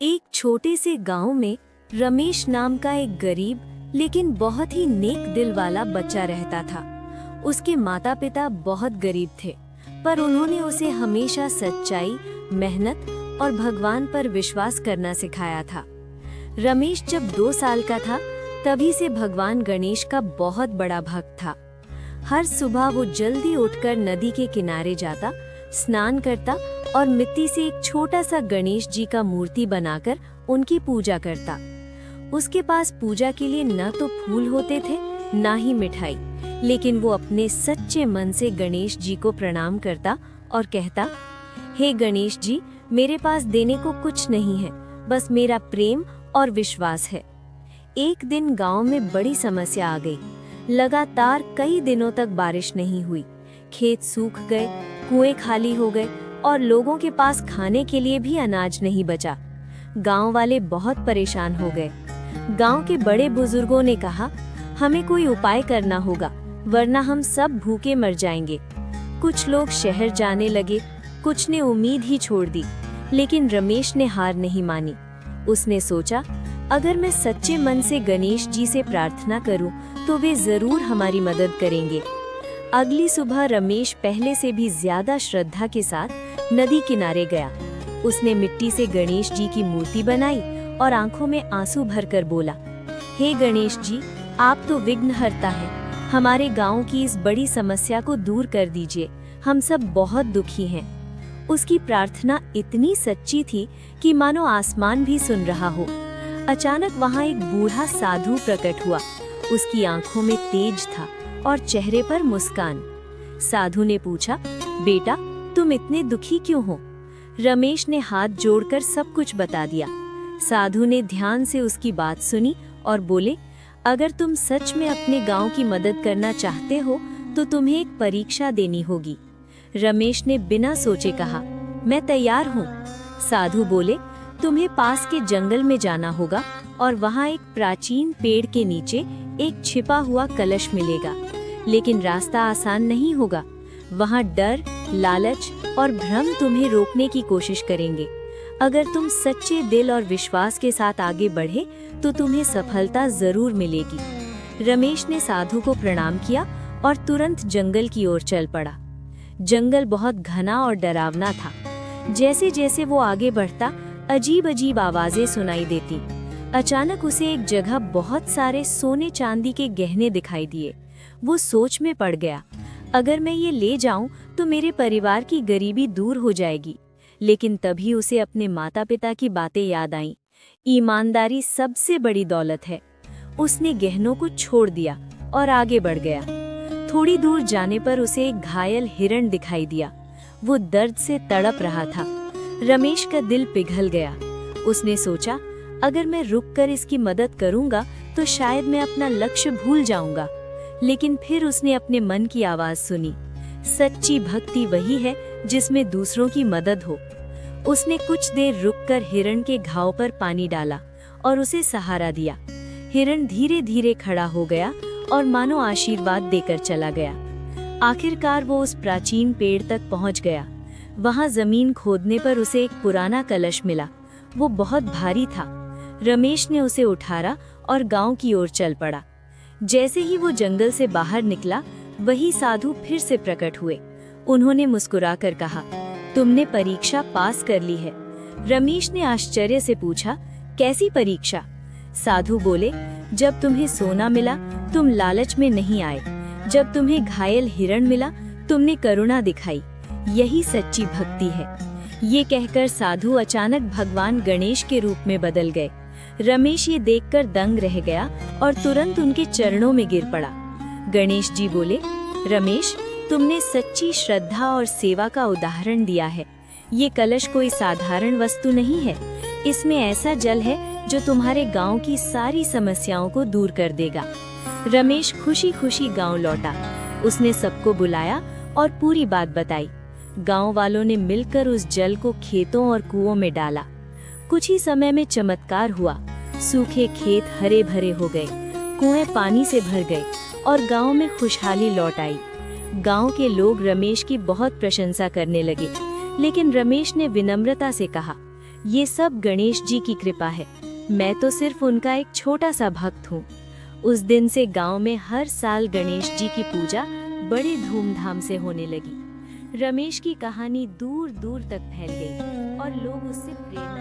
एक छोटे से गांव में रमेश नाम का एक गरीब लेकिन बहुत ही नेक दिल वाला बच्चा रहता था। उसके माता पिता बहुत गरीब थे, पर उन्होंने उसे हमेशा सच्चाई, मेहनत और भगवान पर विश्वास करना सिखाया था। रमेश जब 2 साल का था, तभी से भगवान गणेश का बहुत बड़ा भक्त था। हर सुबह वो जल्दी उठकर नदी के किनारे जाता, स्नान करता और मिट्टी से एक छोटा सा गणेश जी का मूर्ति बनाकर उनकी पूजा करता। उसके पास पूजा के लिए न तो फूल होते थे, ना ही मिठाई, लेकिन वो अपने सच्चे मन से गणेश जी को प्रणाम करता और कहता, हे गणेश जी, मेरे पास देने को कुछ नहीं है, बस मेरा प्रेम और विश्वास है। एक दिन गांव में बड़ी समस्या आ गई। लगातार कई दिनों तक बारिश नहीं हुई, खेत सूख गए, कुएं खाली हो गए और लोगों के पास खाने के लिए भी अनाज नहीं बचा। गांव वाले बहुत परेशान हो गए। गांव के बड़े बुजुर्गों ने कहा, हमें कोई उपाय करना होगा, वरना हम सब भूखे मर जाएंगे। कुछ लोग शहर जाने लगे, कुछ ने उम्मीद ही छोड़ दी, लेकिन रमेश ने हार नहीं मानी। उसने सोचा, अगर मैं सच्चे मन से गणेश जी से प्रार्थना करूं, तो वे जरूर हमारी मदद करेंगे। अगली सुबह रमेश पहले से भी ज्यादा श्रद्धा के साथ नदी किनारे गया। उसने मिट्टी से गणेश जी की मूर्ति बनाई और आंखों में आंसू भरकर बोला, हे गणेश जी, आप तो विघ्नहर्ता हैं, हमारे गांव की इस बड़ी समस्या को दूर कर दीजिए, हम सब बहुत दुखी हैं। उसकी प्रार्थना इतनी सच्ची थी कि मानो आसमान भी सुन रहा हो। अचानक वहां एक बूढ़ा साधु प्रकट हुआ। उसकी आंखों में तेज था और चेहरे पर मुस्कान। साधु ने पूछा, बेटा, तुम इतने दुखी क्यों हो? रमेश ने हाथ जोड़कर सब कुछ बता दिया। साधु ने ध्यान से उसकी बात सुनी और बोले, अगर तुम सच में अपने गांव की मदद करना चाहते हो, तो तुम्हें एक परीक्षा देनी होगी। रमेश ने बिना सोचे कहा, मैं तैयार हूँ। साधु बोले, तुम्हें पास के जंगल में जाना होगा और वहाँ एक प्राचीन पेड़ के नीचे एक छिपा हुआ कलश मिलेगा, लेकिन रास्ता आसान नहीं होगा। वहाँ डर, लालच और भ्रम तुम्हें रोकने की कोशिश करेंगे। अगर तुम सच्चे दिल और विश्वास के साथ आगे बढ़े, तो तुम्हें सफलता जरूर मिलेगी। रमेश ने साधु को प्रणाम किया और तुरंत जंगल की ओर चल पड़ा। जंगल बहुत घना और डरावना था। जैसे जैसे वो आगे बढ़ता, अजीब अजीब आवाजें सुनाई देती। अचानक उसे एक जगह बहुत सारे सोने चांदी के गहने दिखाई दिए। वो सोच में पड़ गया, अगर मैं ये ले जाऊं तो मेरे परिवार की गरीबी दूर हो जाएगी। लेकिन तभी उसे अपने माता पिता की बातें याद आईं। ईमानदारी सबसे बड़ी दौलत है। उसने गहनों को छोड़ दिया और आगे बढ़ गया। थोड़ी दूर जाने पर उसे एक घायल हिरण दिखाई दिया। वो दर्द से तड़प रहा था। रमेश का दिल पिघल गया। उसने सोचा, अगर मैं रुककर इसकी मदद करूंगा तो शायद मैं अपना लक्ष्य भूल जाऊंगा। लेकिन फिर उसने अपने मन की आवाज सुनी, सच्ची भक्ति वही है जिसमें दूसरों की मदद हो। उसने कुछ देर रुककर हिरण के घाव पर पानी डाला और उसे सहारा दिया। हिरण धीरे धीरे खड़ा हो गया और मानो आशीर्वाद देकर चला गया। आखिरकार वो उस प्राचीन पेड़ तक पहुंच गया। वहां जमीन खोदने पर उसे एक पुराना कलश मिला। वो बहुत भारी था। रमेश ने उसे उठाया और गांव की ओर चल पड़ा। जैसे ही वो जंगल से बाहर निकला, वही साधु फिर से प्रकट हुए। उन्होंने मुस्कुराकर कहा, तुमने परीक्षा पास कर ली है। रमेश ने आश्चर्य से पूछा, कैसी परीक्षा? साधु बोले, जब तुम्हें सोना मिला, तुम लालच में नहीं आए। जब तुम्हें घायल हिरण मिला, तुमने करुणा दिखाई। यही सच्ची भक्ति है। ये कहकर साधु अचानक भगवान गणेश के रूप में बदल गए। रमेश ये देखकर दंग रह गया और तुरंत उनके चरणों में गिर पड़ा। गणेश जी बोले, रमेश, तुमने सच्ची श्रद्धा और सेवा का उदाहरण दिया है। ये कलश कोई साधारण वस्तु नहीं है। इसमें ऐसा जल है जो तुम्हारे गांव की सारी समस्याओं को दूर कर देगा। रमेश खुशी खुशी गांव लौटा। उसने सबको बुलाया और पूरी बात बताई। गांव वालों ने मिलकर उस जल को खेतों और कुओं में डाला। कुछ ही समय में चमत्कार हुआ। सूखे खेत हरे भरे हो गए, कुएं पानी से भर गए और गांव में खुशहाली लौट आई। गांव के लोग रमेश की बहुत प्रशंसा करने लगे, लेकिन रमेश ने विनम्रता से कहा, ये सब गणेश जी की कृपा है, मैं तो सिर्फ उनका एक छोटा सा भक्त हूँ। उस दिन से गांव में हर साल गणेश जी की पूजा बड़े धूमधाम से होने लगी। रमेश की कहानी दूर दूर तक फैल गई और लोग उससे प्रेरणा